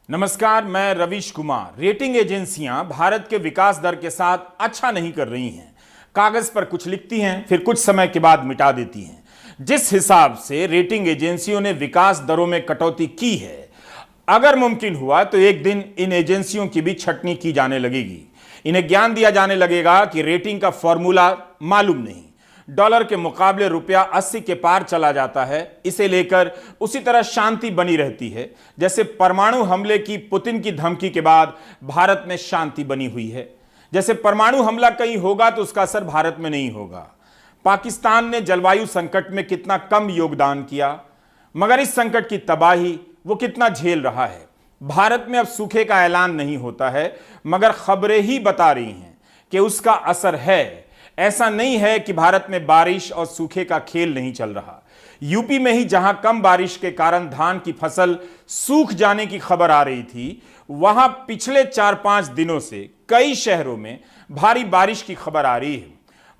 नमस्कार, मैं रवीश कुमार। रेटिंग एजेंसियां भारत के विकास दर के साथ अच्छा नहीं कर रही हैं। कागज पर कुछ लिखती हैं, फिर कुछ समय के बाद मिटा देती हैं। जिस हिसाब से रेटिंग एजेंसियों ने विकास दरों में कटौती की है, अगर मुमकिन हुआ तो एक दिन इन एजेंसियों की भी छटनी की जाने लगेगी। इन्हें ज्ञान दिया जाने लगेगा कि रेटिंग का फॉर्मूला मालूम नहीं, डॉलर के मुकाबले रुपया 80 के पार चला जाता है, इसे लेकर उसी तरह शांति बनी रहती है जैसे परमाणु हमले की पुतिन की धमकी के बाद भारत में शांति बनी हुई है। जैसे परमाणु हमला कहीं होगा तो उसका असर भारत में नहीं होगा। पाकिस्तान ने जलवायु संकट में कितना कम योगदान किया, मगर इस संकट की तबाही वो कितना झेल रहा है। भारत में अब सूखे का ऐलान नहीं होता है, मगर खबरें ही बता रही हैं कि उसका असर है। ऐसा नहीं है कि भारत में बारिश और सूखे का खेल नहीं चल रहा। यूपी में ही जहां कम बारिश के कारण धान की फसल सूख जाने की खबर आ रही थी, वहां पिछले 4-5 दिनों से कई शहरों में भारी बारिश की खबर आ रही है।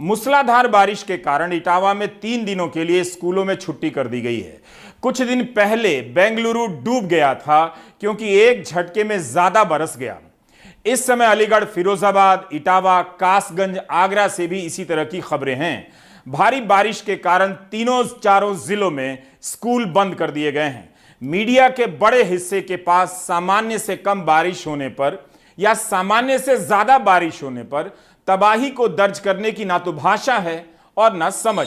मूसलाधार बारिश के कारण इटावा में 3 दिनों के लिए स्कूलों में छुट्टी कर दी गई है। कुछ दिन पहले बेंगलुरु डूब गया था क्योंकि एक झटके में ज्यादा बरस गया। इस समय अलीगढ़, फिरोजाबाद, इटावा, कासगंज, आगरा से भी इसी तरह की खबरें हैं। भारी बारिश के कारण चारों जिलों में स्कूल बंद कर दिए गए हैं। मीडिया के बड़े हिस्से के पास सामान्य से कम बारिश होने पर या सामान्य से ज्यादा बारिश होने पर तबाही को दर्ज करने की ना तो भाषा है और ना समझ।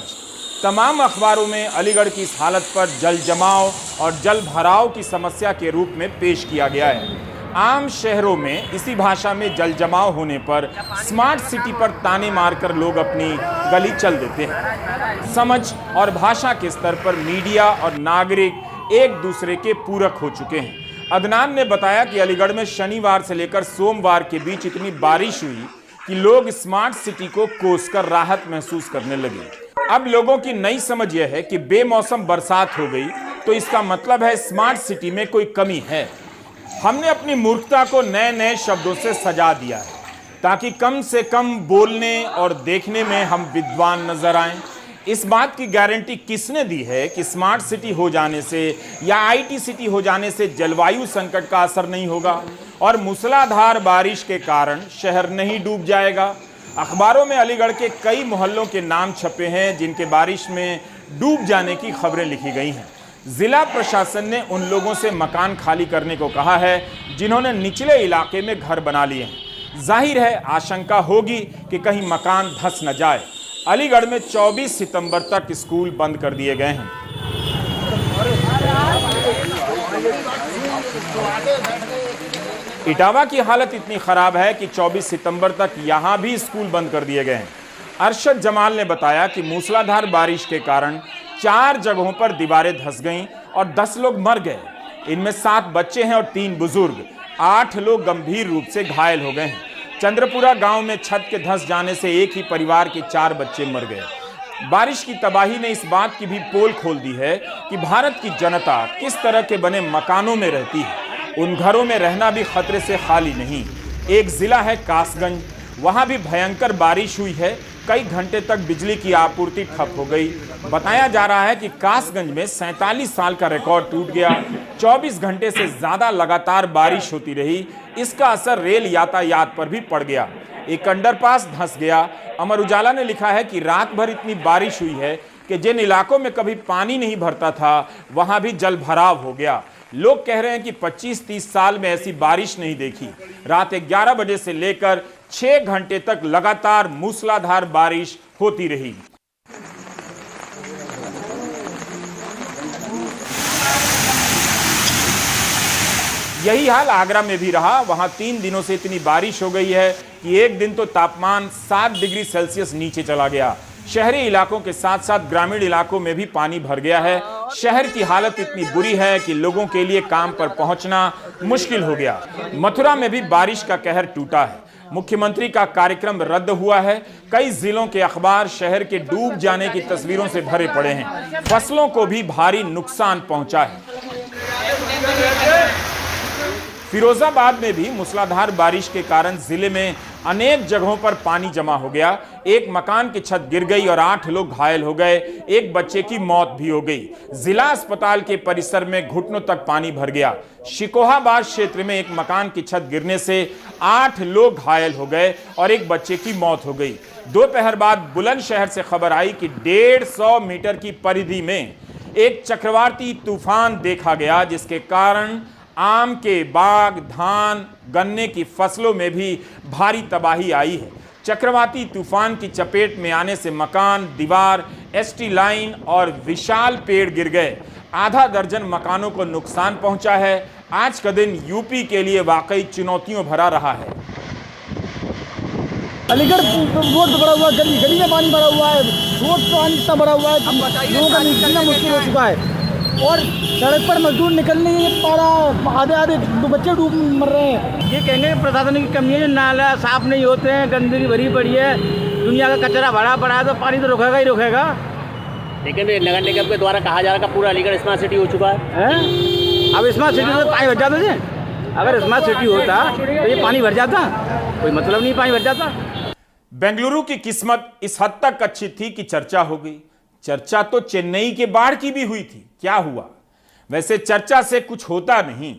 तमाम अखबारों में अलीगढ़ की इस हालत पर जल जमाव और जल भराव की समस्या के रूप में पेश किया गया है। आम शहरों में इसी भाषा में जल जमाव होने पर स्मार्ट सिटी पर ताने मारकर लोग अपनी गली चल देते हैं। समझ और भाषा के स्तर पर मीडिया और नागरिक एक दूसरे के पूरक हो चुके हैं। अदनान ने बताया कि अलीगढ़ में शनिवार से लेकर सोमवार के बीच इतनी बारिश हुई कि लोग स्मार्ट सिटी को कोसकर राहत महसूस करने लगे। अब लोगों की नई समझ यह है कि बेमौसम बरसात हो गई तो इसका मतलब है स्मार्ट सिटी में कोई कमी है। हमने अपनी मूर्खता को नए नए शब्दों से सजा दिया है ताकि कम से कम बोलने और देखने में हम विद्वान नजर आएं। इस बात की गारंटी किसने दी है कि स्मार्ट सिटी हो जाने से या आईटी सिटी हो जाने से जलवायु संकट का असर नहीं होगा और मूसलाधार बारिश के कारण शहर नहीं डूब जाएगा। अखबारों में अलीगढ़ के कई मोहल्लों के नाम छपे हैं जिनके बारिश में डूब जाने की खबरें लिखी गई हैं। जिला प्रशासन ने उन लोगों से मकान खाली करने को कहा है जिन्होंने निचले इलाके में घर बना लिए हैं। जाहिर है आशंका होगी कि कहीं मकान धंस न जाए। अलीगढ़ में 24 सितंबर तक स्कूल बंद कर दिए गए हैं। इटावा की हालत इतनी खराब है कि 24 सितंबर तक यहां भी स्कूल बंद कर दिए गए हैं। अरशद जमाल ने बताया कि मूसलाधार बारिश के कारण 4 जगहों पर दीवारें धंस गईं और 10 लोग मर गए। इनमें 7 बच्चे हैं और 3 बुजुर्ग। 8 लोग गंभीर रूप से घायल हो गए हैं। चंद्रपुरा गांव में छत के धंस जाने से एक ही परिवार के 4 बच्चे मर गए। बारिश की तबाही ने इस बात की भी पोल खोल दी है कि भारत की जनता किस तरह के बने मकानों में रहती है। उन घरों में रहना भी खतरे से खाली नहीं। एक जिला है कासगंज, वहां भी भयंकर बारिश हुई है। कई घंटे तक बिजली की आपूर्ति ठप हो गई। बताया जा रहा है कि कासगंज में 47 साल का रिकॉर्ड टूट गया। 24 घंटे से ज्यादा लगातार बारिश होती रही। इसका असर रेल यातायात पर भी पड़ गया। एक अंडरपास धंस गया। अमर उजाला ने लिखा है कि रात भर इतनी बारिश हुई है कि जिन इलाकों में कभी पानी नहीं भरता था वहां भी जल भराव हो गया। लोग कह रहे हैं कि 25-30 साल में ऐसी बारिश नहीं देखी। रात 11 बजे से लेकर 6 घंटे तक लगातार मूसलाधार बारिश होती रही। यही हाल आगरा में भी रहा। वहां 3 दिनों से इतनी बारिश हो गई है कि एक दिन तो तापमान 7 डिग्री सेल्सियस नीचे चला गया। शहरी इलाकों के साथ साथ ग्रामीण इलाकों में भी पानी भर गया है। शहर की हालत इतनी बुरी है कि लोगों के लिए काम पर पहुंचना मुश्किल हो गया। मथुरा में भी बारिश का कहर टूटा है। मुख्यमंत्री का कार्यक्रम रद्द हुआ है। कई जिलों के अखबार शहर के डूब जाने की तस्वीरों से भरे पड़े हैं। फसलों को भी भारी नुकसान पहुंचा है। फिरोजाबाद में भी मूसलाधार बारिश के कारण जिले में अनेक जगहों पर पानी जमा हो गया। एक मकान की छत गिर गई और 8 लोग घायल हो गए। एक बच्चे की मौत भी हो गई। जिला अस्पताल के परिसर में घुटनों तक पानी भर गया। शिकोहाबाद क्षेत्र में एक मकान की छत गिरने से 8 लोग घायल हो गए और एक बच्चे की मौत हो गई। दोपहर बाद बुलंदशहर से खबर आई कि 150 मीटर की परिधि में एक चक्रवाती तूफान देखा गया, जिसके कारण आम के बाग, धान, गन्ने की फसलों में भी भारी तबाही आई है। चक्रवाती तूफान की चपेट में आने से मकान, दीवार, एसटी लाइन और विशाल पेड़ गिर गए। आधा दर्जन मकानों को नुकसान पहुंचा है। आज का दिन यूपी के लिए वाकई चुनौतियों भरा रहा है। अलीगढ़ रोड पे भरा हुआ है, गली में पानी भरा हुआ है, रोड पे पानी इतना भरा हुआ है, लोगों का निकलना मुश्किल हो चुका है और सड़क पर मजदूर निकलने ही पारा, आधे बच्चे डूब मर रहे हैं। ये कहेंगे प्रशासन की कमी है, नाला साफ नहीं होते हैं, गंदगी भरी पड़ी है, दुनिया का कचरा भरा पड़ा है, तो पानी तो रोकेगा ही रोकेगा। लेकिन नगर निगम के द्वारा कहा जा रहा है पूरा अलीगढ़ स्मार्ट सिटी हो चुका है। अब स्मार्ट सिटी में पानी भर जाता है। अगर स्मार्ट सिटी होता तो ये पानी भर जाता, कोई मतलब नहीं, पानी भर जाता। बेंगलुरु की किस्मत इस हद तक अच्छी थी कि चर्चा हो गई। चर्चा तो चेन्नई के बाढ़ की भी हुई थी। क्या हुआ? वैसे चर्चा से कुछ होता नहीं।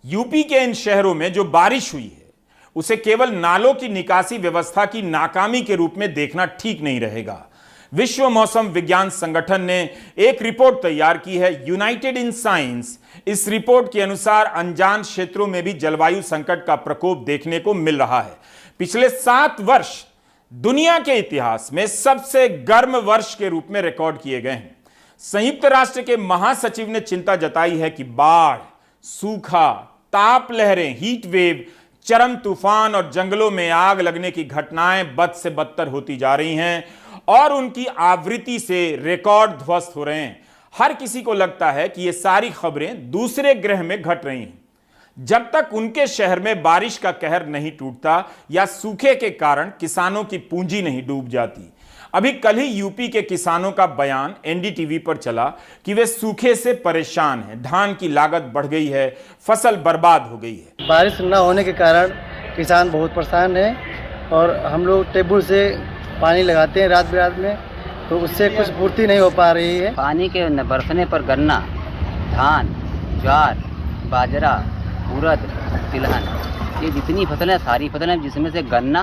यूपी के इन शहरों में जो बारिश हुई है उसे केवल नालों की निकासी व्यवस्था की नाकामी के रूप में देखना ठीक नहीं रहेगा। विश्व मौसम विज्ञान संगठन ने एक रिपोर्ट तैयार की है, यूनाइटेड इन साइंस। इस रिपोर्ट के अनुसार अनजान क्षेत्रों में भी जलवायु संकट का प्रकोप देखने को मिल रहा है। पिछले 7 वर्ष दुनिया के इतिहास में सबसे गर्म वर्ष के रूप में रिकॉर्ड किए गए हैं। संयुक्त राष्ट्र के महासचिव ने चिंता जताई है कि बाढ़, सूखा, ताप लहरें, हीट वेव, चरम तूफान और जंगलों में आग लगने की घटनाएं बद से बदतर होती जा रही हैं और उनकी आवृत्ति से रिकॉर्ड ध्वस्त हो रहे हैं। हर किसी को लगता है कि ये सारी खबरें दूसरे ग्रह में घट रही हैं। जब तक उनके शहर में बारिश का कहर नहीं टूटता या सूखे के कारण किसानों की पूंजी नहीं डूब जाती। अभी कल ही यूपी के किसानों का बयान एनडीटीवी पर चला कि वे सूखे से परेशान हैं, धान की लागत बढ़ गई है, फसल बर्बाद हो गई है। बारिश न होने के कारण किसान बहुत परेशान है और हम लोग टेबल से पानी लगाते हैं रात बिरात में, तो उससे कुछ पूर्ति नहीं हो पा रही है। पानी के न बरसने पर गन्ना, धान, ज्वार, बाजरा, उड़द, तिलहन, ये जितनी फसलें, सारी फसलें, जिसमें से गन्ना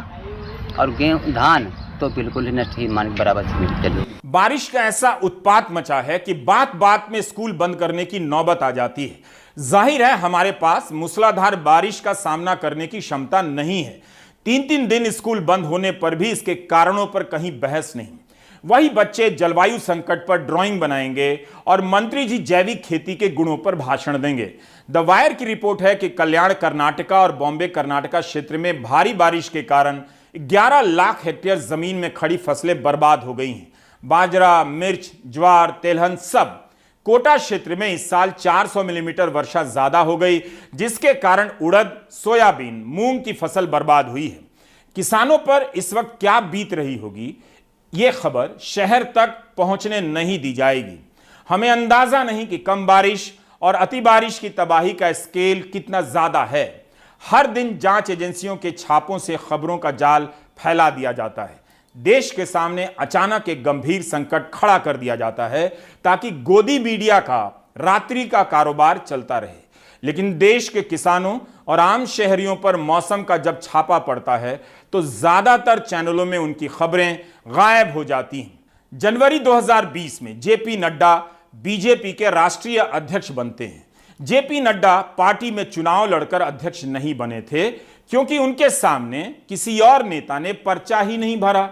और गेहूं, धान तो बिल्कुल ही नष्ट ही मान बराबर चले। बारिश का ऐसा उत्पात मचा है कि बात बात में स्कूल बंद करने की नौबत आ जाती है। जाहिर है हमारे पास मूसलाधार बारिश का सामना करने की क्षमता नहीं है। 3-3 दिन स्कूल बंद होने पर भी इसके कारणों पर कहीं बहस नहीं। वही बच्चे जलवायु संकट पर ड्राइंग बनाएंगे और मंत्री जी जैविक खेती के गुणों पर भाषण देंगे। द वायर की रिपोर्ट है कि कल्याण कर्नाटका और बॉम्बे कर्नाटका क्षेत्र में भारी बारिश के कारण 11 लाख हेक्टेयर जमीन में खड़ी फसलें बर्बाद हो गई हैं। बाजरा, मिर्च, ज्वार, तेलहन सब। कोटा क्षेत्र में इस साल 400 मिलीमीटर वर्षा ज्यादा हो गई, जिसके कारण उड़द, सोयाबीन, मूंग की फसल बर्बाद हुई है। किसानों पर इस वक्त क्या बीत रही होगी, यह खबर शहर तक पहुंचने नहीं दी जाएगी। हमें अंदाजा नहीं कि कम बारिश और अति बारिश की तबाही का स्केल कितना ज्यादा है। हर दिन जांच एजेंसियों के छापों से खबरों का जाल फैला दिया जाता है। देश के सामने अचानक एक गंभीर संकट खड़ा कर दिया जाता है ताकि गोदी मीडिया का रात्रि का कारोबार चलता रहे। लेकिन देश के किसानों और आम शहरियों पर मौसम का जब छापा पड़ता है तो ज्यादातर चैनलों में उनकी खबरें गायब हो जाती हैं। जनवरी 2020 में जेपी नड्डा बीजेपी के राष्ट्रीय अध्यक्ष बनते हैं। जेपी नड्डा पार्टी में चुनाव लड़कर अध्यक्ष नहीं बने थे क्योंकि उनके सामने किसी और नेता ने पर्चा ही नहीं भरा।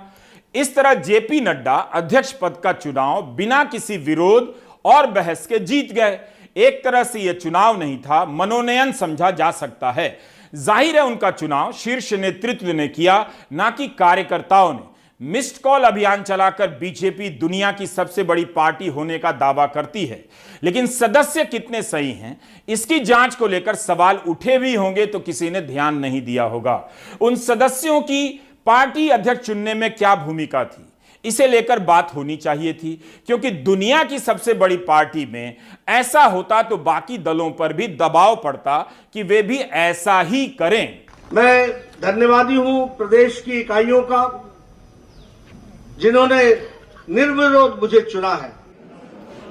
इस तरह जेपी नड्डा अध्यक्ष पद का चुनाव बिना किसी विरोध और बहस के जीत गए। एक तरह से यह चुनाव नहीं था, मनोनयन समझा जा सकता है। जाहिर है उनका चुनाव शीर्ष नेतृत्व ने किया, ना कि कार्यकर्ताओं ने। मिस्ड कॉल अभियान चलाकर बीजेपी दुनिया की सबसे बड़ी पार्टी होने का दावा करती है, लेकिन सदस्य कितने सही हैं इसकी जांच को लेकर सवाल उठे भी होंगे तो किसी ने ध्यान नहीं दिया होगा। उन सदस्यों की पार्टी अध्यक्ष चुनने में क्या भूमिका थी? इसे लेकर बात होनी चाहिए थी, क्योंकि दुनिया की सबसे बड़ी पार्टी में ऐसा होता तो बाकी दलों पर भी दबाव पड़ता कि वे भी ऐसा ही करें। मैं धन्यवादी हूं प्रदेश की इकाइयों का, जिन्होंने निर्विरोध मुझे चुना है।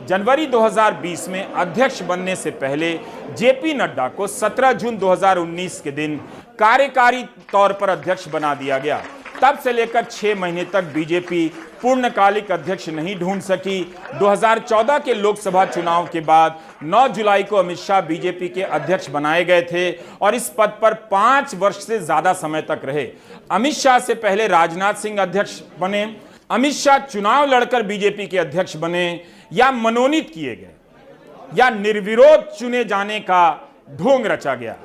जनवरी 2020 में अध्यक्ष बनने से पहले जेपी नड्डा को 17 जून 2019 के दिन कार्यकारी तौर पर अध्यक्ष बना दिया गया। तब से लेकर 6 महीने तक बीजेपी पूर्णकालिक अध्यक्ष नहीं ढूंढ सकी। 2014 के लोकसभा चुनाव के बाद 9 जुलाई को अमित शाह बीजेपी के अध्यक्ष बनाए गए थे और इस पद पर 5 वर्ष से ज्यादा समय तक रहे। अमित शाह से पहले राजनाथ सिंह अध्यक्ष बने। अमित शाह चुनाव लड़कर बीजेपी के अध्यक्ष बने या मनोनीत किए गए या निर्विरोध चुने जाने का ढोंग रचा गया?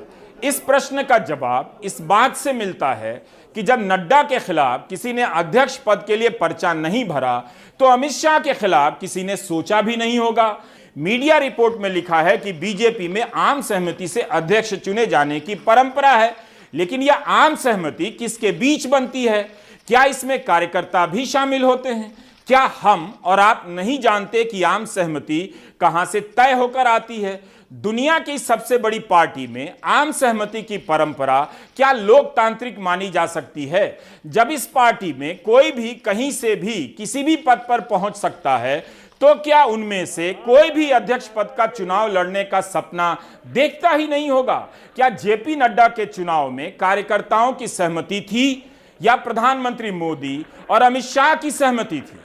इस प्रश्न का जवाब इस बात से मिलता है कि जब नड्डा के खिलाफ किसी ने अध्यक्ष पद के लिए पर्चा नहीं भरा तो अमित शाह के खिलाफ किसी ने सोचा भी नहीं होगा। मीडिया रिपोर्ट में लिखा है कि बीजेपी में आम सहमति से अध्यक्ष चुने जाने की परंपरा है, लेकिन यह आम सहमति किसके बीच बनती है? क्या इसमें कार्यकर्ता भी शामिल होते हैं? क्या हम और आप नहीं जानते कि आम सहमति कहां से तय होकर आती है? दुनिया की सबसे बड़ी पार्टी में आम सहमति की परंपरा क्या लोकतांत्रिक मानी जा सकती है? जब इस पार्टी में कोई भी कहीं से भी किसी भी पद पर पहुंच सकता है, तो क्या उनमें से कोई भी अध्यक्ष पद का चुनाव लड़ने का सपना देखता ही नहीं होगा? क्या जेपी नड्डा के चुनाव में कार्यकर्ताओं की सहमति थी या प्रधानमंत्री मोदी और अमित शाह की सहमति थी?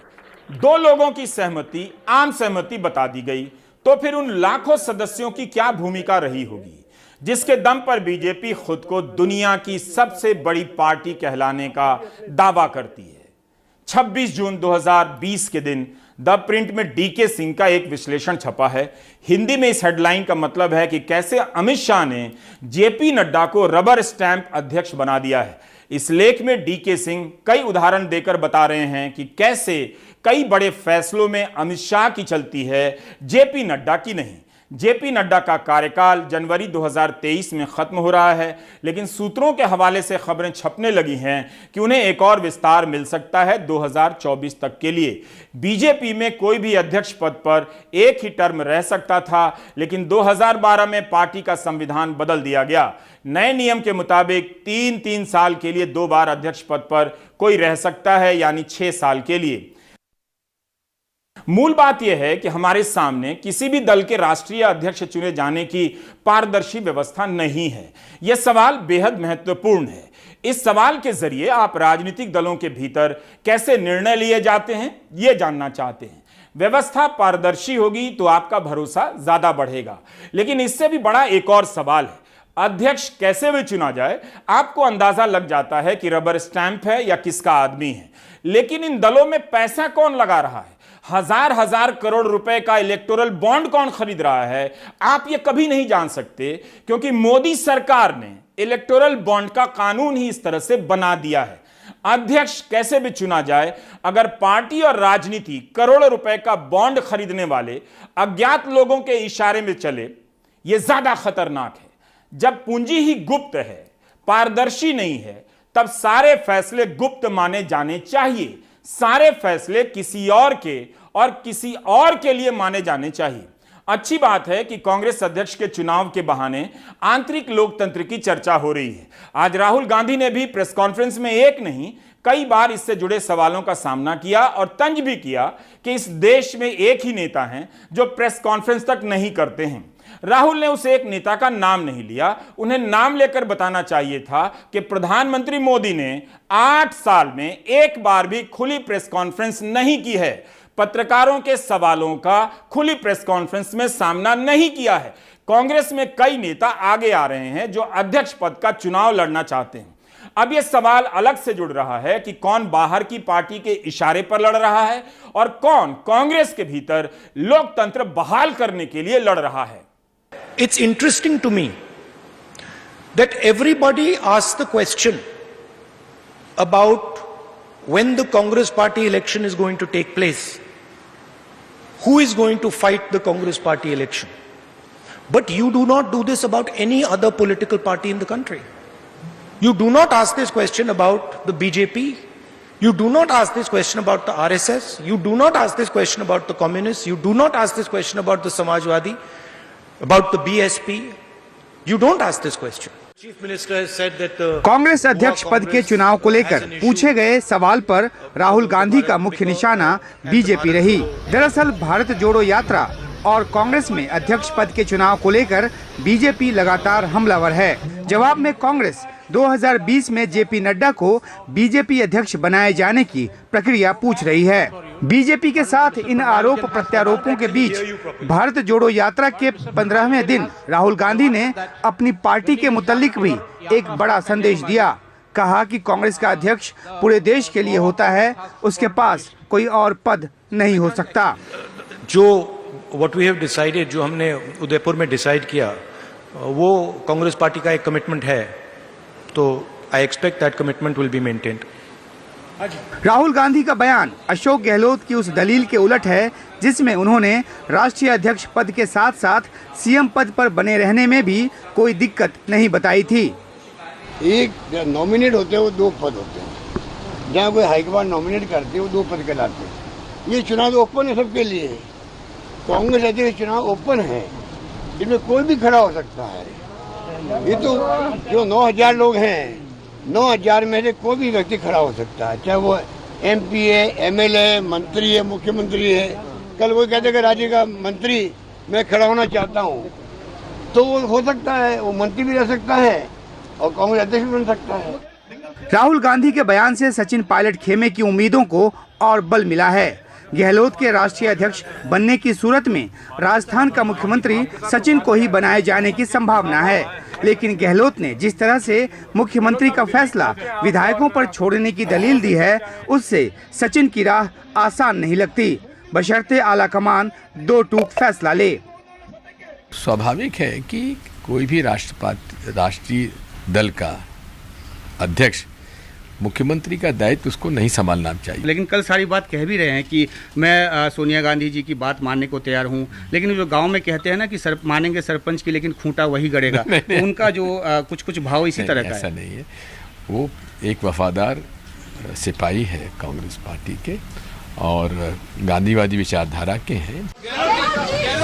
2 लोगों की सहमति आम सहमति बता दी गई, तो फिर उन लाखों सदस्यों की क्या भूमिका रही होगी जिसके दम पर बीजेपी खुद को दुनिया की सबसे बड़ी पार्टी कहलाने का दावा करती है? 26 जून 2020 के दिन द प्रिंट में डीके सिंह का एक विश्लेषण छपा है। हिंदी में इस हेडलाइन का मतलब है कि कैसे अमित शाह ने जेपी नड्डा को रबर स्टैंप अध्यक्ष बना दिया है। इस लेख में डीके सिंह कई उदाहरण देकर बता रहे हैं कि कैसे कई बड़े फैसलों में अमित शाह की चलती है, जेपी नड्डा की नहीं। जेपी नड्डा का कार्यकाल जनवरी 2023 में खत्म हो रहा है, लेकिन सूत्रों के हवाले से खबरें छपने लगी हैं कि उन्हें एक और विस्तार मिल सकता है 2024 तक के लिए। बीजेपी में कोई भी अध्यक्ष पद पर एक ही टर्म रह सकता था, लेकिन 2012 में पार्टी का संविधान बदल दिया गया। नए नियम के मुताबिक 3-3 साल के लिए 2 बार अध्यक्ष पद पर कोई रह सकता है, यानी 6 साल के लिए। मूल बात यह है कि हमारे सामने किसी भी दल के राष्ट्रीय अध्यक्ष चुने जाने की पारदर्शी व्यवस्था नहीं है। यह सवाल बेहद महत्वपूर्ण है। इस सवाल के जरिए आप राजनीतिक दलों के भीतर कैसे निर्णय लिए जाते हैं, यह जानना चाहते हैं। व्यवस्था पारदर्शी होगी तो आपका भरोसा ज्यादा बढ़ेगा। लेकिन इससे भी बड़ा एक और सवाल है, अध्यक्ष कैसे भी चुना जाए, आपको अंदाजा लग जाता है कि रबर स्टैंप है या किसका आदमी है। लेकिन इन दलों में पैसा कौन लगा रहा है, हजार करोड़ रुपए का इलेक्टोरल बॉन्ड कौन खरीद रहा है, आप ये कभी नहीं जान सकते, क्योंकि मोदी सरकार ने इलेक्टोरल बॉन्ड का कानून ही इस तरह से बना दिया है। अध्यक्ष कैसे भी चुना जाए, अगर पार्टी और राजनीति करोड़ों रुपए का बॉन्ड खरीदने वाले अज्ञात लोगों के इशारे में चले, यह ज्यादा खतरनाक है। जब पूंजी ही गुप्त है, पारदर्शी नहीं है, तब सारे फैसले गुप्त माने जाने चाहिए। सारे फैसले किसी और के और किसी और के लिए माने जाने चाहिए। अच्छी बात है कि कांग्रेस अध्यक्ष के चुनाव के बहाने आंतरिक लोकतंत्र की चर्चा हो रही है। आज राहुल गांधी ने भी प्रेस कॉन्फ्रेंस में एक नहीं कई बार इससे जुड़े सवालों का सामना किया और तंज भी किया कि इस देश में एक ही नेता हैं जो प्रेस कॉन्फ्रेंस तक नहीं करते हैं। राहुल ने उस एक नेता का नाम नहीं लिया, उन्हें नाम लेकर बताना चाहिए था कि प्रधानमंत्री मोदी ने 8 साल में एक बार भी खुली प्रेस कॉन्फ्रेंस नहीं की है, पत्रकारों के सवालों का खुली प्रेस कॉन्फ्रेंस में सामना नहीं किया है। कांग्रेस में कई नेता आगे आ रहे हैं जो अध्यक्ष पद का चुनाव लड़ना चाहते हैं। अब यह सवाल अलग से जुड़ रहा है कि कौन बाहर की पार्टी के इशारे पर लड़ रहा है और कौन कांग्रेस के भीतर लोकतंत्र बहाल करने के लिए लड़ रहा है। It's interesting to me that everybody asks the question about when the Congress party election is going to take place. Who is going to fight the Congress party election? But you do not do this about any other political party in the country. You do not ask this question about the BJP. You do not ask this question about the RSS. You do not ask this question about the communists. You do not ask this question about the Samajwadi, about the BSP. You don't ask this question. Chief Minister has said that the Congress अध्यक्ष पद के चुनाव को लेकर पूछे गए सवाल पर राहुल गांधी का मुख्य निशाना बीजेपी रही। दरअसल भारत जोड़ो यात्रा और कांग्रेस में अध्यक्ष पद के चुनाव को लेकर बीजेपी लगातार हमलावर है। जवाब में कांग्रेस 2020 में जेपी नड्डा को बीजेपी अध्यक्ष बनाए जाने की प्रक्रिया पूछ रही है। बीजेपी के साथ इन आरोप प्रत्यारोपों के बीच भारत जोड़ो यात्रा के 15वें दिन राहुल गांधी ने अपनी पार्टी के मुतालिक भी एक बड़ा संदेश दिया। कहा कि कांग्रेस का अध्यक्ष पूरे देश के लिए होता है, उसके पास कोई और पद नहीं हो सकता। what we have decided, जो हमने उदयपुर में डिसाइड किया, वो कांग्रेस पार्टी का एक कमिटमेंट है, तो I expect that commitment will be maintained. Rahul Gandhi का बयान अशोक गहलोत की उस दलील के उलट है जिसमें उन्होंने राष्ट्रीय अध्यक्ष पद के साथ साथ सीएम पद पर बने रहने में भी कोई दिक्कत नहीं बताई थी। एक नॉमिनेट होते हैं वो 2 पद होते हैं, जहाँ कोई हाईकमान नॉमिनेट करते हैं वो 2 पद कहलाते हैं। ये चुनाव ओपन है सबके लिए, कांग्रेस अध्यक्ष चुनाव ओपन है, इसमें कोई भी खड़ा हो सकता है। ये तो जो 9000 लोग हैं, 9000 में से कोई भी व्यक्ति खड़ा हो सकता है, चाहे वो MP है, MLA, मंत्री है, मुख्यमंत्री है। कल कोई कहते कि राज्य का मंत्री मैं खड़ा होना चाहता हूँ, तो वो हो सकता है, वो मंत्री भी रह सकता है और कांग्रेस अध्यक्ष भी बन सकता है। राहुल गांधी के बयान से सचिन पायलट खेमे की उम्मीदों को और बल मिला है। गहलोत के राष्ट्रीय अध्यक्ष बनने की सूरत में राजस्थान का मुख्यमंत्री सचिन को ही बनाए जाने की संभावना है, लेकिन गहलोत ने जिस तरह से मुख्यमंत्री का फैसला विधायकों पर छोड़ने की दलील दी है, उससे सचिन की राह आसान नहीं लगती, बशर्ते आला कमान 2 टूक फैसला ले। स्वाभाविक है कि कोई भी राष्ट्रीय दल का अध्यक्ष मुख्यमंत्री का दायित्व उसको नहीं संभालना चाहिए। लेकिन कल सारी बात कह भी रहे हैं कि मैं सोनिया गांधी जी की बात मानने को तैयार हूं, लेकिन जो गांव में कहते हैं ना कि मानेंगे सरपंच की लेकिन खूंटा वही गड़ेगा, तो उनका जो कुछ भाव इसी तरह का ऐसा नहीं है। वो एक वफादार सिपाही है कांग्रेस पार्टी के और गांधीवादी विचारधारा के हैं।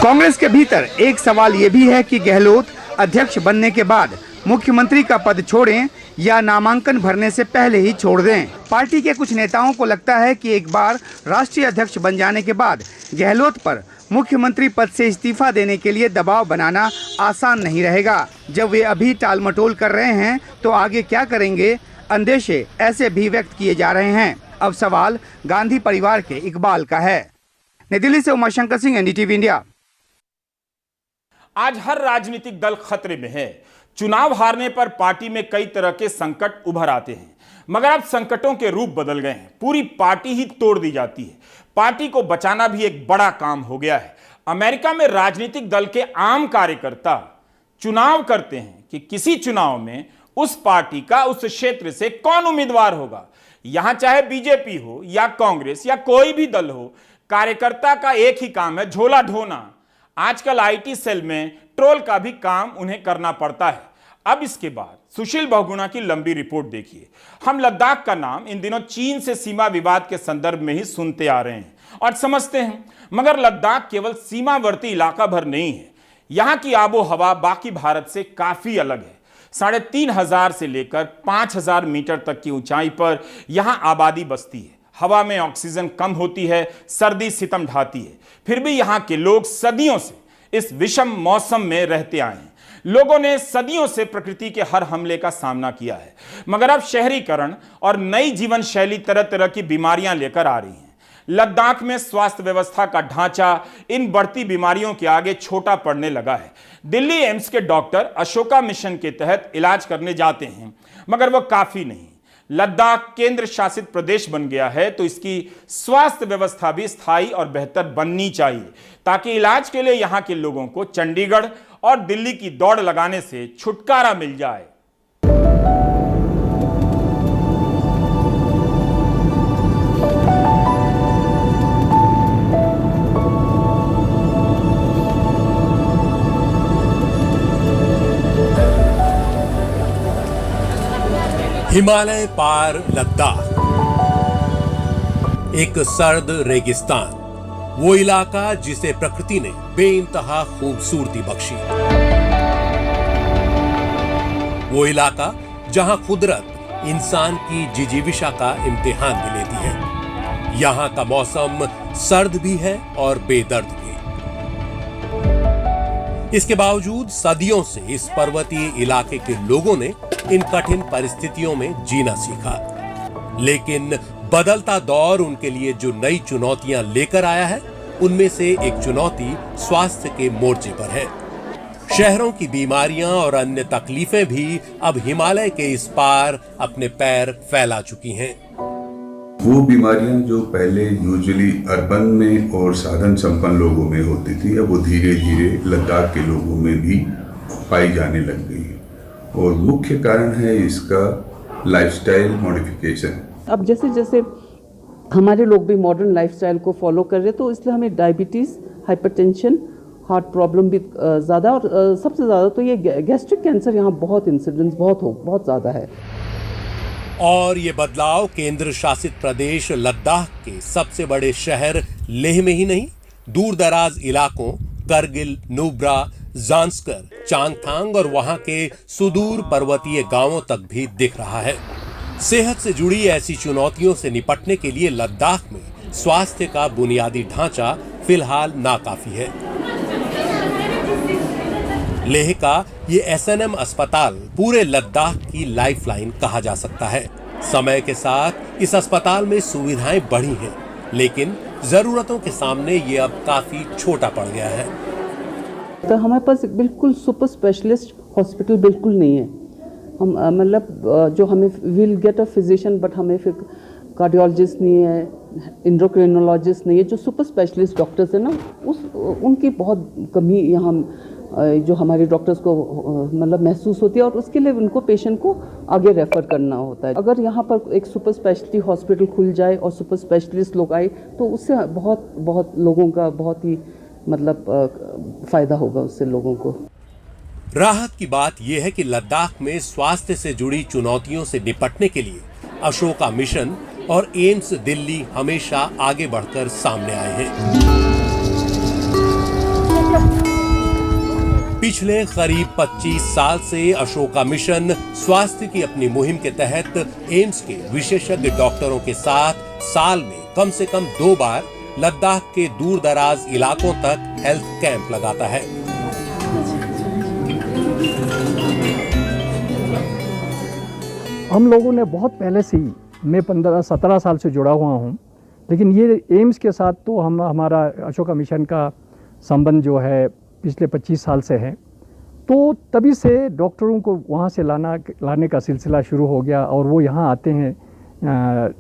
कांग्रेस के भीतर एक सवाल ये भी है कि गहलोत अध्यक्ष बनने के बाद मुख्यमंत्री का पद छोड़ें या नामांकन भरने से पहले ही छोड़ दें। पार्टी के कुछ नेताओं को लगता है कि एक बार राष्ट्रीय अध्यक्ष बन जाने के बाद गहलोत पर मुख्यमंत्री पद से इस्तीफा देने के लिए दबाव बनाना आसान नहीं रहेगा। जब वे अभी टालमटोल कर रहे हैं तो आगे क्या करेंगे, अंदेशे ऐसे भी व्यक्त किए जा रहे हैं। अब सवाल गांधी परिवार के इकबाल का है। नई दिल्ली से उमाशंकर सिंह, एनडीटीवी इंडिया। आज हर राजनीतिक दल खतरे में है। चुनाव हारने पर पार्टी में कई तरह के संकट उभर आते हैं, मगर अब संकटों के रूप बदल गए हैं। पूरी पार्टी ही तोड़ दी जाती है। पार्टी को बचाना भी एक बड़ा काम हो गया है। अमेरिका में राजनीतिक दल के आम कार्यकर्ता चुनाव करते हैं कि किसी चुनाव में उस पार्टी का उस क्षेत्र से कौन उम्मीदवार होगा। यहां चाहे बीजेपी हो या कांग्रेस या कोई भी दल हो, कार्यकर्ता का एक ही काम है, झोला ढोना। आजकल आईटी सेल में ट्रोल का भी काम उन्हें करना पड़ता है। अब इसके बाद सुशील बहुगुणा की लंबी रिपोर्ट देखिए। हम लद्दाख का नाम इन दिनों चीन से सीमा विवाद के संदर्भ में ही सुनते आ रहे हैं और समझते हैं, मगर लद्दाख केवल सीमावर्ती इलाका भर नहीं है। यहां की आबो हवा बाकी भारत से काफी अलग है। 3500 से लेकर 5000 मीटर तक की ऊंचाई पर यहां आबादी बसती है। हवा में ऑक्सीजन कम होती है, सर्दी सितम ढाती है, फिर भी यहां के लोग सदियों से इस विषम मौसम में रहते आए हैं। लोगों ने सदियों से प्रकृति के हर हमले का सामना किया है, मगर अब शहरीकरण और नई जीवन शैली तरह तरह की बीमारियां लेकर आ रही हैं। लद्दाख में स्वास्थ्य व्यवस्था का ढांचा इन बढ़ती बीमारियों के आगे छोटा पड़ने लगा है। दिल्ली एम्स के डॉक्टर अशोका मिशन के तहत इलाज करने जाते हैं, मगर वह काफी नहीं। लद्दाख केंद्र शासित प्रदेश बन गया है तो इसकी स्वास्थ्य व्यवस्था भी स्थायी और बेहतर बननी चाहिए, ताकि इलाज के लिए यहां के लोगों को चंडीगढ़ और दिल्ली की दौड़ लगाने से छुटकारा मिल जाए। हिमालय पार लद्दाख, एक सर्द रेगिस्तान, वो इलाका जिसे प्रकृति ने बेइंतहा खूबसूरती बख्शी, वो इलाका जहां कुदरत इंसान की जिजीविशा का इम्तिहान भी लेती है। यहाँ का मौसम सर्द भी है और बेदर्द भी। इसके बावजूद सदियों से इस पर्वतीय इलाके के लोगों ने इन कठिन परिस्थितियों में जीना सीखा, लेकिन बदलता दौर उनके लिए जो नई चुनौतियां लेकर आया है, उनमें से एक चुनौती स्वास्थ्य के मोर्चे पर है। शहरों की बीमारियां और अन्य तकलीफें भी अब हिमालय के इस पार अपने पैर फैला चुकी हैं। वो बीमारियां जो पहले यूजुअली अर्बन में और साधन संपन्न लोगों में होती थी, अब वो धीरे धीरे लद्दाख के लोगों में भी पाई जाने लग गई है, और मुख्य कारण है इसका लाइफस्टाइल मॉडिफिकेशन। अब जैसे जैसे हमारे लोग भी मॉडर्न लाइफस्टाइल को फॉलो कर रहे हैं, तो इसलिए हमें डायबिटीज़, हाइपरटेंशन, हार्ट प्रॉब्लम भी ज़्यादा, और सबसे ज़्यादा तो ये गैस्ट्रिक कैंसर यहाँ बहुत इंसिडेंस बहुत ज़्यादा है। और ये बदलाव केंद्र शासित प्रदेश लद्दाख के सबसे बड़े शहर लेह में ही नहीं, दूर दराज इलाकों करगिल, नुब्रा, जांस्कर, चांगथांग और वहां के सुदूर पर्वतीय गांवों तक भी दिख रहा है। सेहत से जुड़ी ऐसी चुनौतियों से निपटने के लिए लद्दाख में स्वास्थ्य का बुनियादी ढांचा फिलहाल नाकाफी है। लेह का ये एसएनएम अस्पताल पूरे लद्दाख की लाइफलाइन कहा जा सकता है। समय के साथ इस अस्पताल में सुविधाएं बढ़ी हैं, लेकिन जरूरतों के सामने ये अब काफी छोटा पड़ गया है। तो हमारे पास बिल्कुल सुपर स्पेशलिस्ट हॉस्पिटल बिल्कुल नहीं है। हम मतलब जो हमें will get a physician, but हमें फिर कार्डियोलॉजिस्ट नहीं है, एंडोक्रिनोलॉजिस्ट नहीं है, जो सुपर स्पेशलिस्ट डॉक्टर्स हैं ना, उनकी बहुत कमी यहाँ जो हमारे डॉक्टर्स को मतलब महसूस होती है, और उसके लिए उनको पेशेंट को आगे रेफ़र करना होता है। अगर यहाँ पर एक सुपर स्पेशलिटी हॉस्पिटल खुल जाए और सुपर स्पेशलिस्ट लोग आए, तो उससे बहुत लोगों का बहुत ही मतलब फ़ायदा होगा उससे लोगों को। राहत की बात यह है कि लद्दाख में स्वास्थ्य से जुड़ी चुनौतियों से निपटने के लिए अशोका मिशन और एम्स दिल्ली हमेशा आगे बढ़कर सामने आए हैं। पिछले करीब 25 साल से अशोका मिशन स्वास्थ्य की अपनी मुहिम के तहत एम्स के विशेषज्ञ डॉक्टरों के साथ साल में कम से कम 2 बार लद्दाख के दूर दराज इलाकों तक हेल्थ कैंप लगाता है। हम लोगों ने बहुत पहले से ही, मैं 15-17 साल से जुड़ा हुआ हूँ, लेकिन ये एम्स के साथ तो हमारा अशोका मिशन का संबंध जो है पिछले 25 साल से है। तो तभी से डॉक्टरों को वहाँ से लाने का सिलसिला शुरू हो गया, और वो यहाँ आते हैं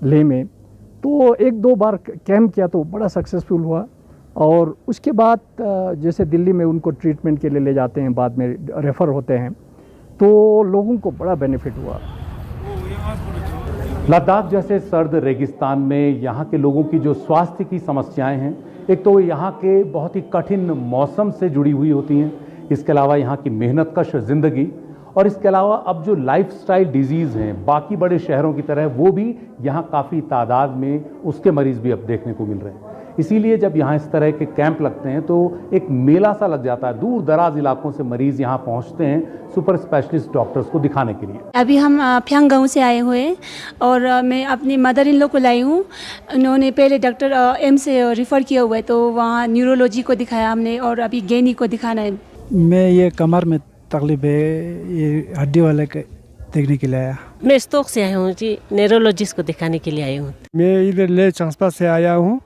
लेह में। तो 1-2 बार कैंप किया तो बड़ा सक्सेसफुल हुआ, और उसके बाद जैसे दिल्ली में उनको ट्रीटमेंट के लिए ले जाते हैं, बाद में रेफ़र होते हैं, तो लोगों को बड़ा बेनिफिट हुआ। लद्दाख जैसे सर्द रेगिस्तान में यहाँ के लोगों की जो स्वास्थ्य की समस्याएं हैं, एक तो यहाँ के बहुत ही कठिन मौसम से जुड़ी हुई होती हैं, इसके अलावा यहाँ की मेहनतकश ज़िंदगी, और इसके अलावा अब जो लाइफस्टाइल डिजीज़ हैं बाकी बड़े शहरों की तरह, वो भी यहाँ काफ़ी तादाद में उसके मरीज़ भी अब देखने को मिल रहे हैं। इसीलिए जब यहाँ इस तरह के कैंप लगते हैं तो एक मेला सा लग जाता है। दूर दराज इलाकों से मरीज़ यहाँ पहुँचते हैं सुपर स्पेशलिस्ट डॉक्टर्स को दिखाने के लिए। अभी हम फ्यांग गाँव से आए हुए हैं, और मैं अपनी मदर इन लॉ को लाई हूँ। उन्होंने पहले डॉक्टर एम्स से रेफ़र किया हुआ है, तो वहाँ न्यूरोलॉजी को दिखाया हमने, और अभी गैनी को दिखाना है। मैं ये कमर में तकलीफ है, ये हड्डी वाले के देखने के लिए आया। मैं स्टोक से आया हूँ जी, न्यूरोलॉजिस्ट को दिखाने के लिए आया हूँ। मैं इधर ले चांसपा से आया हूँ,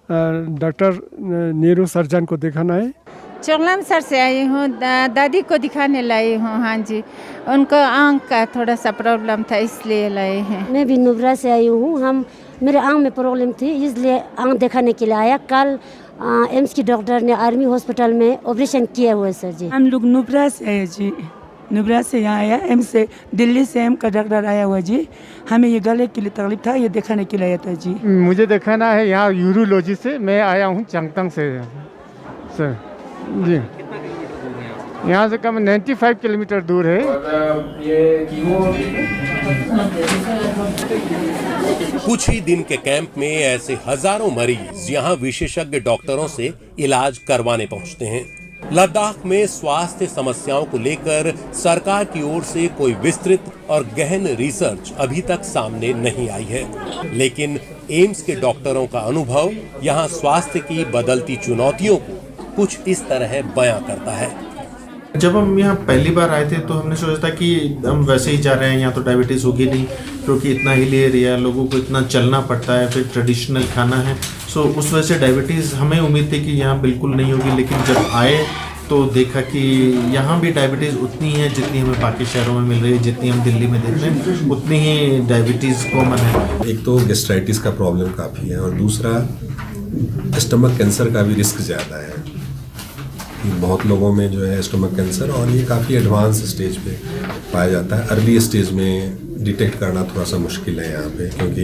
डॉक्टर न्यूरो सर्जन को दिखाना है। चोगलाम सर से आई हूँ, दादी को दिखाने लाई हूँ। हाँ जी, उनको आँख का थोड़ा सा प्रॉब्लम था, इसलिए लाए हैं। मैं भी नुब्रा से आई हूँ। मेरे आँख में प्रॉब्लम थी, इसलिए आँख दिखाने के लिए आया। कल एम्स की डॉक्टर ने आर्मी हॉस्पिटल में ऑपरेशन किया हुआ है सर जी। हम लोग नुब्रा से आए जी, नुब्रा से यहाँ आया। एम्स से, दिल्ली से एम का डॉक्टर आया हुआ जी। हमें ये गले के लिए तकलीफ था, ये दिखाने के लिए आया था जी। मुझे दिखाना है यहाँ यूरोलॉजी से। मैं आया हूँ चांगथांग से सर जी। यहाँ से कम 95 किलोमीटर दूर है। कुछ ही दिन के कैंप में ऐसे हजारों मरीज यहाँ विशेषज्ञ डॉक्टरों से इलाज करवाने पहुंचते हैं। लद्दाख में स्वास्थ्य समस्याओं को लेकर सरकार की ओर से कोई विस्तृत और गहन रिसर्च अभी तक सामने नहीं आई है, लेकिन एम्स के डॉक्टरों का अनुभव यहाँ स्वास्थ्य की बदलती चुनौतियों को कुछ इस तरह बयां करता है। जब हम यहाँ पहली बार आए थे तो हमने सोचा था कि हम वैसे ही जा रहे हैं, यहाँ तो डायबिटीज़ होगी नहीं क्योंकि इतना हिली एरिया है, लोगों को इतना चलना पड़ता है, फिर ट्रेडिशनल खाना है। सो उस वजह से डायबिटीज़ हमें उम्मीद थी कि यहाँ बिल्कुल नहीं होगी, लेकिन जब आए तो देखा कि यहाँ भी डायबिटीज़ उतनी है जितनी हमें बाकी शहरों में मिल रही है, जितनी हम दिल्ली में देख रहे हैं उतनी ही डायबिटीज़ कॉमन है। एक तो गैस्ट्राइटिस का प्रॉब्लम काफ़ी है और दूसरा स्टमक कैंसर का भी रिस्क ज़्यादा है। बहुत लोगों में जो है स्टमक कैंसर, और ये काफ़ी एडवांस स्टेज पे पाया जाता है। अर्ली स्टेज में डिटेक्ट करना थोड़ा सा मुश्किल है यहाँ पे, क्योंकि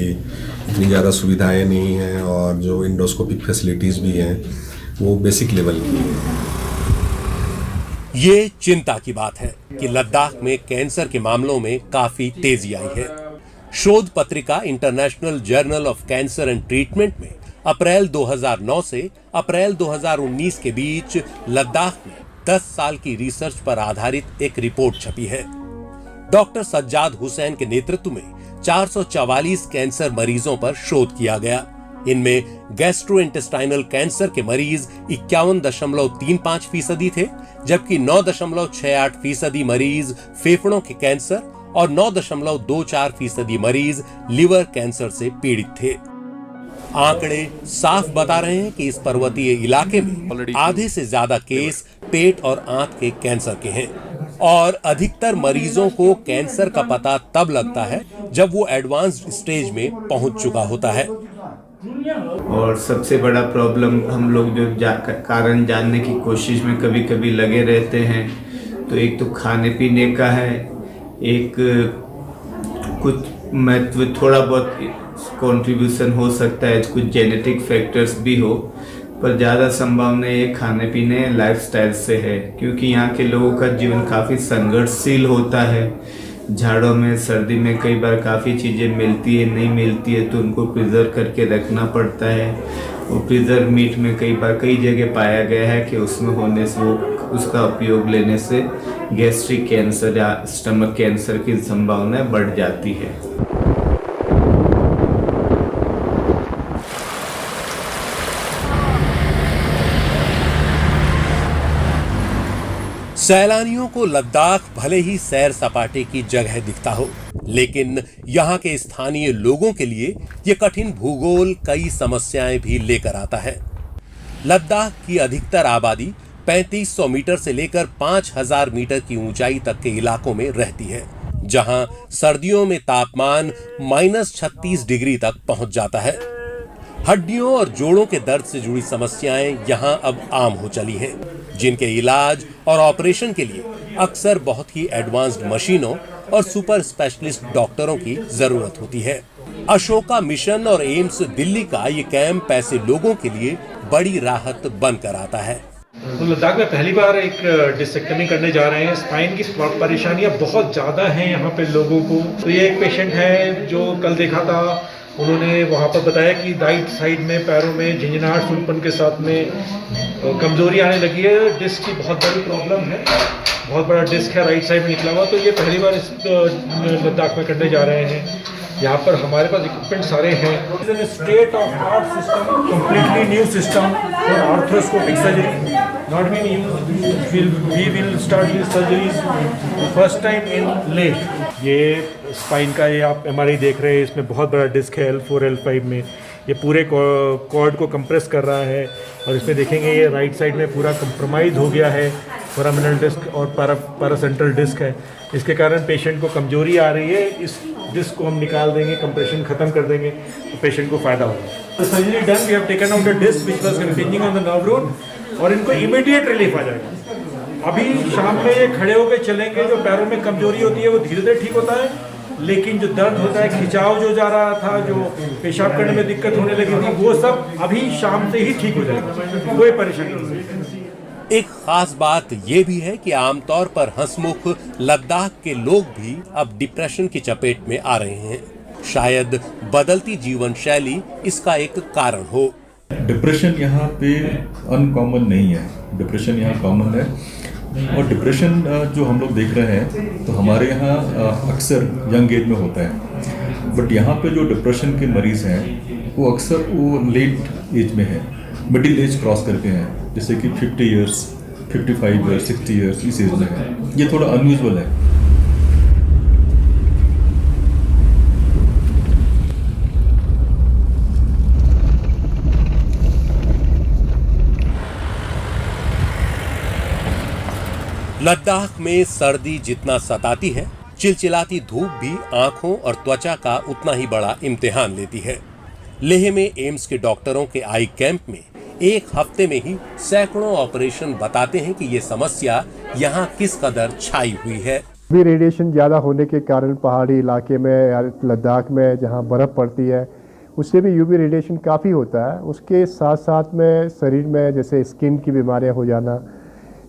इतनी ज़्यादा सुविधाएं नहीं हैं और जो इंडोस्कोपिक फैसिलिटीज़ भी हैं वो बेसिक लेवल की हैं। ये चिंता की बात है कि लद्दाख में कैंसर के मामलों में काफी तेजी आई है। शोध पत्रिका international journal of cancer and treatment में अप्रैल 2009 से अप्रैल 2019 के बीच लद्दाख में 10 साल की रिसर्च पर आधारित एक रिपोर्ट छपी है। डॉक्टर सज्जाद हुसैन के नेतृत्व में 444 कैंसर मरीजों पर शोध किया गया। इनमें गैस्ट्रोइंटेस्टाइनल कैंसर के मरीज 51.35% थे, जबकि 9.68% मरीज फेफड़ों के कैंसर और 9.24% मरीज लिवर कैंसर से पीड़ित थे। आंकड़े साफ बता रहे हैं कि इस पर्वतीय इलाके में आधे से ज्यादा केस पेट और आंत के कैंसर के हैं और अधिकतर मरीजों को कैंसर का पता तब लगता है जब वो एडवांस्ड स्टेज में पहुंच चुका होता है। और सबसे बड़ा प्रॉब्लम हम लोग जो कारण जानने की कोशिश में कभी कभी लगे रहते हैं, तो एक तो खाने पीने का है, एक कुछ महत्व थोड़ा बहुत कंट्रीब्यूशन हो सकता है, कुछ जेनेटिक फैक्टर्स भी हो, पर ज़्यादा संभावना ये खाने पीने लाइफस्टाइल से है, क्योंकि यहाँ के लोगों का जीवन काफ़ी संघर्षशील होता है। झाड़ों में सर्दी में कई बार काफ़ी चीज़ें मिलती है, नहीं मिलती है तो उनको प्रिजर्व करके रखना पड़ता है। और प्रिजर्व मीट में कई बार कई जगह पाया गया है कि उसमें होने से वो उसका उपयोग लेने से गैस्ट्रिक कैंसर या स्टमक कैंसर की संभावना बढ़ जाती है। सैलानियों को लद्दाख भले ही सैर सपाटे की जगह दिखता हो, लेकिन यहाँ के स्थानीय लोगों के लिए ये कठिन भूगोल कई समस्याएं भी लेकर आता है। लद्दाख की अधिकतर आबादी 3500 मीटर से लेकर 5000 मीटर की ऊंचाई तक के इलाकों में रहती है, जहां सर्दियों में तापमान -36 डिग्री तक पहुंच जाता है। हड्डियों और जोड़ों के दर्द से जुड़ी समस्याएं यहां अब आम हो चली हैं, जिनके इलाज और ऑपरेशन के लिए अक्सर बहुत ही एडवांस्ड मशीनों और सुपर स्पेशलिस्ट डॉक्टरों की जरूरत होती है। अशोका मिशन और एम्स दिल्ली का ये कैंप ऐसे लोगों के लिए बड़ी राहत बनकर आता है। तो लद्दाख में पहली बार एक डिसेक्टमी करने जा रहे हैं। स्पाइन की परेशानियां बहुत ज़्यादा हैं यहाँ पे लोगों को। तो ये एक पेशेंट है जो कल देखा था, उन्होंने वहाँ पर बताया कि राइट साइड में पैरों में झंझनाहट सूजपन के साथ में कमजोरी आने लगी है। डिस्क की बहुत बड़ी प्रॉब्लम है, बहुत बड़ा डिस्क है राइट साइड में निकला हुआ। तो ये पहली बार इस लद्दाख में करने जा रहे हैं। यहाँ पर हमारे पास इक्विपमेंट सारे हैं। State of art system, completely new system for arthroscopic surgery, not been used. We will start this surgeries first time in Leh. ये स्पाइन का ये आप एमआरआई देख रहे हैं, इसमें बहुत बड़ा डिस्क है L4 L5 में। ये पूरे कॉर्ड को कंप्रेस कर रहा है और इसमें देखेंगे ये राइट साइड में पूरा कंप्रोमाइज हो गया है। फोरामिनल डिस्क और पैरासेंट्रल डिस्क है, इसके कारण पेशेंट को कमजोरी आ रही है। इस डिस्क को हम निकाल देंगे, कंप्रेशन खत्म कर देंगे तो पेशेंट को फायदा होगा। Surgery done, we have taken out the disc which was impinging on the nerve root और इनको इमीडिएट रिलीफ आ जाएगा। अभी शाम में ये खड़े होकर चलेंगे, जो पैरों में कमजोरी होती है वो धीरे धीरे ठीक होता है, लेकिन जो दर्द होता है, खिंचाव जो जा रहा था, जो पेशाब करने में दिक्कत होने लगी थी, वो सब अभी शाम से ही ठीक हो जाएगा, कोई परेशानी नहीं। एक खास बात यह भी है कि आमतौर पर हंसमुख लद्दाख के लोग भी अब डिप्रेशन की चपेट में आ रहे हैं। शायद बदलती जीवन शैली इसका एक कारण हो। डिप्रेशन यहाँ पे अनकॉमन नहीं है, डिप्रेशन यहाँ कॉमन है। और डिप्रेशन जो हम लोग देख रहे हैं तो हमारे यहाँ अक्सर यंग एज में होता है, बट यहाँ पे जो डिप्रेशन के मरीज़ हैं वो अक्सर वो लेट एज में है, मिडिल एज क्रॉस करके हैं, जैसे कि 50 ईयर्स, 55 ईयर्स, 60 ईयर्स, इस एज में है। ये थोड़ा अनयूजुअल है। लद्दाख में सर्दी जितना सताती है, चिलचिलाती धूप भी आंखों और त्वचा का उतना ही बड़ा इम्तिहान लेती है। लेह में एम्स के डॉक्टरों के आई कैंप में एक हफ्ते में ही सैकड़ों ऑपरेशन बताते हैं कि ये समस्या यहाँ किस कदर छाई हुई है। भी रेडिएशन ज़्यादा होने के कारण पहाड़ी इलाके में या लद्दाख में जहाँ बर्फ़ पड़ती है उससे भी यूवी रेडिएशन काफ़ी होता है। उसके साथ साथ में शरीर में जैसे स्किन की बीमारियाँ हो जाना,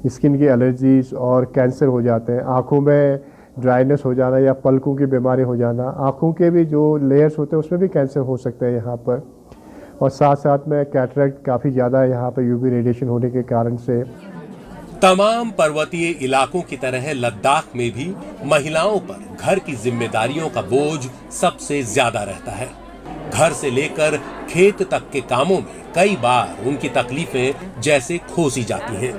स्किन की एलर्जीज और कैंसर हो जाते हैं, आँखों में ड्राइनेस हो जाना या पलकों की बीमारी हो जाना, आँखों के भी जो लेयर्स होते हैं उसमें भी कैंसर हो सकता है यहाँ पर। और साथ साथ में कैटरेक्ट काफ़ी ज़्यादा है यहाँ पर यूवी रेडिएशन होने के कारण से। तमाम पर्वतीय इलाकों की तरह लद्दाख में भी महिलाओं पर घर की जिम्मेदारियों का बोझ सबसे ज्यादा रहता है। घर से लेकर खेत तक के कामों में कई बार उनकी तकलीफें जैसे खोसी जाती हैं।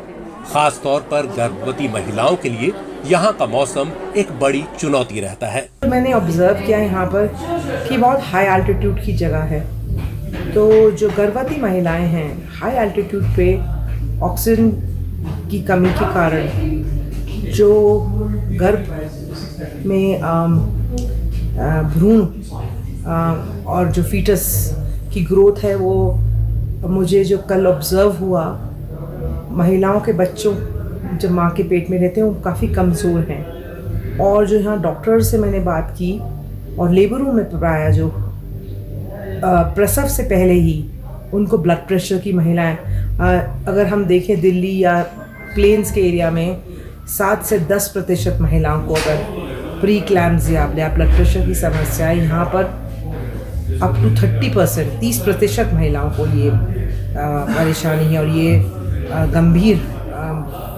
खास तौर पर गर्भवती महिलाओं के लिए यहाँ का मौसम एक बड़ी चुनौती रहता है। मैंने ऑब्जर्व किया यहाँ पर कि बहुत हाई एल्टीट्यूड की जगह है, तो जो गर्भवती महिलाएं हैं हाई एल्टीट्यूड पे ऑक्सीजन की कमी के कारण जो गर्भ में भ्रूण और जो फीटस की ग्रोथ है वो मुझे जो कल ऑब्जर्व हुआ, महिलाओं के बच्चों जब माँ के पेट में रहते हैं वो काफ़ी कमज़ोर हैं। और जो यहाँ डॉक्टर से मैंने बात की और लेबर रूम में पाया जो प्रसव से पहले ही उनको ब्लड प्रेशर की महिलाएं, अगर हम देखें दिल्ली या प्लेन्स के एरिया में 7 से 10% महिलाओं को अगर प्री क्लैम्सिया या ब्लड प्रेशर की समस्या है, यहाँ पर अप टू 30%, 30% महिलाओं को ये परेशानी है और ये गंभीर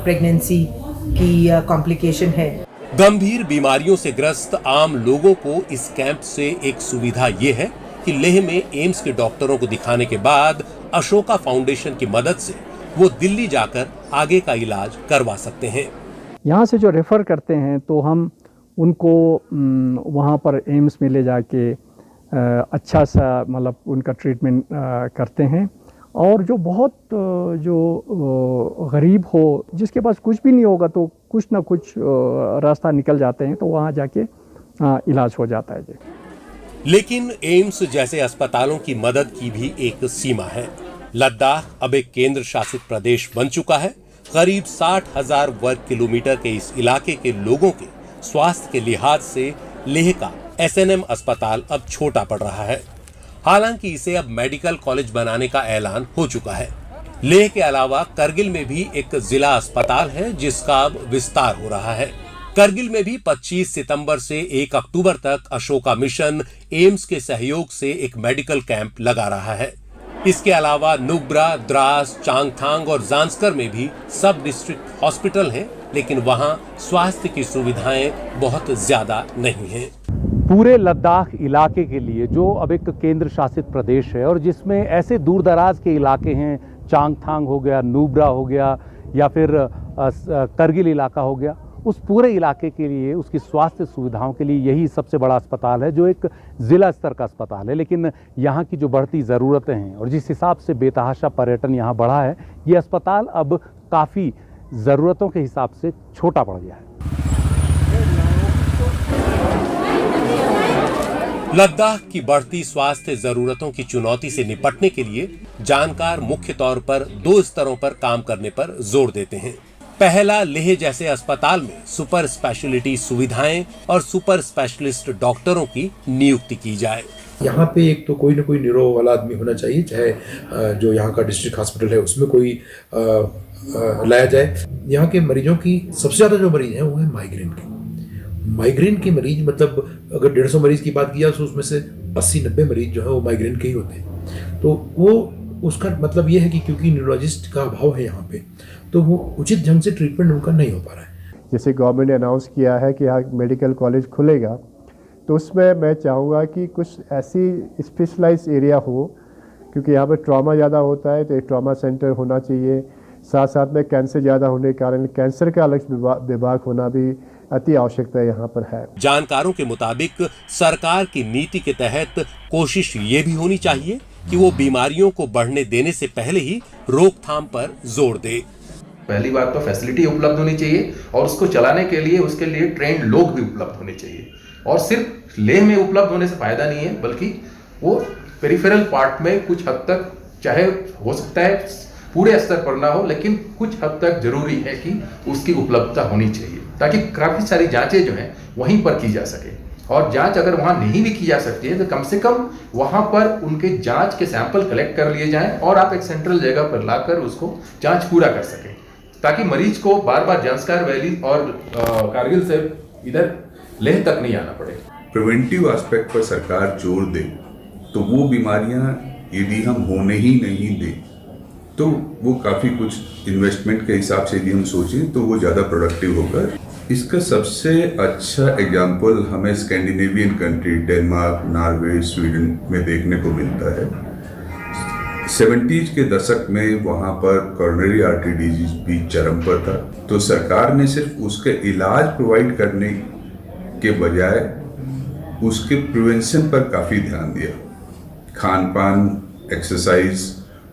प्रेगनेंसी की कॉम्प्लिकेशन है। गंभीर बीमारियों से ग्रस्त आम लोगों को इस कैंप से एक सुविधा ये है कि लेह में एम्स के डॉक्टरों को दिखाने के बाद अशोका फाउंडेशन की मदद से वो दिल्ली जाकर आगे का इलाज करवा सकते हैं। यहाँ से जो रेफ़र करते हैं तो हम उनको वहाँ पर एम्स में ले जाके अच्छा सा मतलब उनका ट्रीटमेंट करते हैं। और जो बहुत जो गरीब हो, जिसके पास कुछ भी नहीं होगा तो कुछ ना कुछ रास्ता निकल जाते हैं, तो वहाँ जाके इलाज हो जाता है जी। लेकिन एम्स जैसे अस्पतालों की मदद की भी एक सीमा है। लद्दाख अब एक केंद्र शासित प्रदेश बन चुका है। करीब 60,000 वर्ग किलोमीटर के इस इलाके के लोगों के स्वास्थ्य के लिहाज से लेह का SNM अस्पताल अब छोटा पड़ रहा है। हालांकि इसे अब मेडिकल कॉलेज बनाने का ऐलान हो चुका है। लेह के अलावा करगिल में भी एक जिला अस्पताल है जिसका अब विस्तार हो रहा है। करगिल में भी 25 सितंबर से 1 अक्टूबर तक अशोका मिशन एम्स के सहयोग से एक मेडिकल कैंप लगा रहा है। इसके अलावा नुब्रा, द्रास, चांगथांग और जांस्कर में भी सब डिस्ट्रिक्ट हॉस्पिटल हैं, लेकिन वहां स्वास्थ्य की सुविधाएं बहुत ज्यादा नहीं हैं। पूरे लद्दाख इलाके के लिए जो अब एक केंद्र शासित प्रदेश है और जिसमें ऐसे दूर दराज के इलाके हैं, चांगथांग हो गया, नुब्रा हो गया या फिर करगिल इलाका हो गया, उस पूरे इलाके के लिए उसकी स्वास्थ्य सुविधाओं के लिए यही सबसे बड़ा अस्पताल है जो एक ज़िला स्तर का अस्पताल है। लेकिन यहाँ की जो बढ़ती ज़रूरतें हैं और जिस हिसाब से बेतहाशा पर्यटन यहाँ बढ़ा है, ये अस्पताल अब काफ़ी ज़रूरतों के हिसाब से छोटा पड़ गया है। लद्दाख की बढ़ती स्वास्थ्य जरूरतों की चुनौती से निपटने के लिए जानकार मुख्य तौर पर 2 स्तरों पर काम करने पर जोर देते हैं। पहला, लेह जैसे अस्पताल में सुपर स्पेशलिटी सुविधाएं और सुपर स्पेशलिस्ट डॉक्टरों की नियुक्ति की जाए। यहाँ पे एक तो कोई ना कोई न्यूरो वाला आदमी होना चाहिए, चाहे जो यहाँ का डिस्ट्रिक्ट हॉस्पिटल है उसमें कोई लाया जाए। यहाँ के मरीजों की सबसे ज़्यादा जो मरीज हैं वो है माइग्रेन के। माइग्रेन के मरीज, मतलब अगर 150 मरीज की बात किया तो उसमें से 80-90 मरीज जो है वो माइग्रेन के ही होते हैं। तो वो उसका मतलब ये है कि क्योंकि न्यूरोलॉजिस्ट का अभाव है यहाँ पे, तो वो उचित ढंग से ट्रीटमेंट उनका नहीं हो पा रहा है। जैसे गवर्नमेंट ने अनाउंस किया है कि यहाँ मेडिकल कॉलेज खुलेगा, तो उसमें मैं चाहूँगा कि कुछ ऐसी स्पेशलाइज एरिया हो, क्योंकि यहाँ पर ट्रॉमा ज़्यादा होता है, तो एक ट्रॉमा सेंटर होना चाहिए। साथ साथ में कैंसर ज़्यादा होने के कारण कैंसर का अलग विभाग होना भी अति आवश्यकता यहाँ पर है। जानकारों के मुताबिक सरकार की नीति के तहत कोशिश ये भी होनी चाहिए कि वो बीमारियों को बढ़ने देने से पहले ही रोकथाम पर जोर दे। पहली बात तो फैसिलिटी उपलब्ध होनी चाहिए और उसको चलाने के लिए उसके लिए ट्रेंड लोग भी उपलब्ध होने चाहिए। और सिर्फ लेह में उपलब्ध होने से फायदा नहीं है, बल्कि वो पेरिफेरल पार्ट में कुछ हद तक, चाहे हो सकता है पूरे स्तर पर ना हो, लेकिन कुछ हद तक जरूरी है कि उसकी उपलब्धता होनी चाहिए, ताकि काफ़ी सारी जांचें जो हैं वहीं पर की जा सके। और जांच अगर वहाँ नहीं भी की जा सकती है तो कम से कम वहाँ पर उनके जांच के सैंपल कलेक्ट कर लिए जाएं और आप एक सेंट्रल जगह पर लाकर उसको जांच पूरा कर सकें, ताकि मरीज को बार बार जांस्कार वैली और कारगिल से इधर लेह तक नहीं आना पड़े। प्रिवेंटिव एस्पेक्ट पर सरकार जोर दे तो वो बीमारियां यदि हम होने ही नहीं दें तो वो काफ़ी कुछ इन्वेस्टमेंट के हिसाब से यदि हम सोचें तो वो ज़्यादा प्रोडक्टिव होगा। इसका सबसे अच्छा एग्जाम्पल हमें Scandinavian country Denmark, Norway, Sweden में देखने को मिलता है। 70s के दशक में वहाँ पर कॉर्नरी आर्टरी डिजीज भी चरम पर था, तो सरकार ने सिर्फ उसके इलाज प्रोवाइड करने के बजाय उसके प्रिवेंशन पर काफ़ी ध्यान दिया। खान पान, एक्सरसाइज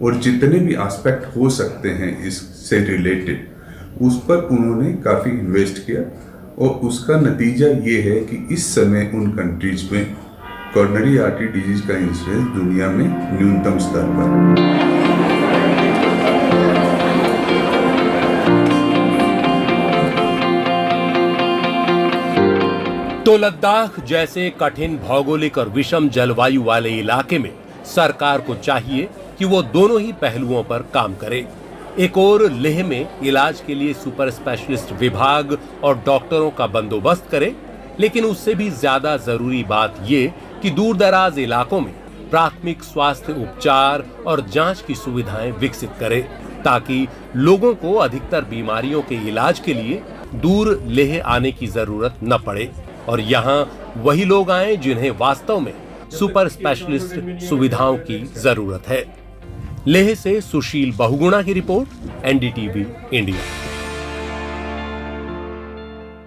और जितने भी एस्पेक्ट हो सकते हैं इससे रिलेटेड, उस पर उन्होंने काफ़ी इन्वेस्ट किया और उसका नतीजा ये है कि इस समय उन कंट्रीज में कॉर्नरी आर्टरी डिजीज का इंसिडेंस दुनिया में न्यूनतम स्तर पर है। तो लद्दाख जैसे कठिन भौगोलिक और विषम जलवायु वाले इलाके में सरकार को चाहिए कि वो दोनों ही पहलुओं पर काम करे। एक और लेह में इलाज के लिए सुपर स्पेशलिस्ट विभाग और डॉक्टरों का बंदोबस्त करे, लेकिन उससे भी ज्यादा जरूरी बात ये कि दूर दराज इलाकों में प्राथमिक स्वास्थ्य उपचार और जांच की सुविधाएं विकसित करे, ताकि लोगों को अधिकतर बीमारियों के इलाज के लिए दूर लेह आने की जरूरत न पड़े और यहाँ वही लोग आए जिन्हें वास्तव में सुपर स्पेशलिस्ट सुविधाओं की जरूरत है। लेह से सुशील बहुगुणा की रिपोर्ट, एनडीटीवी इंडिया।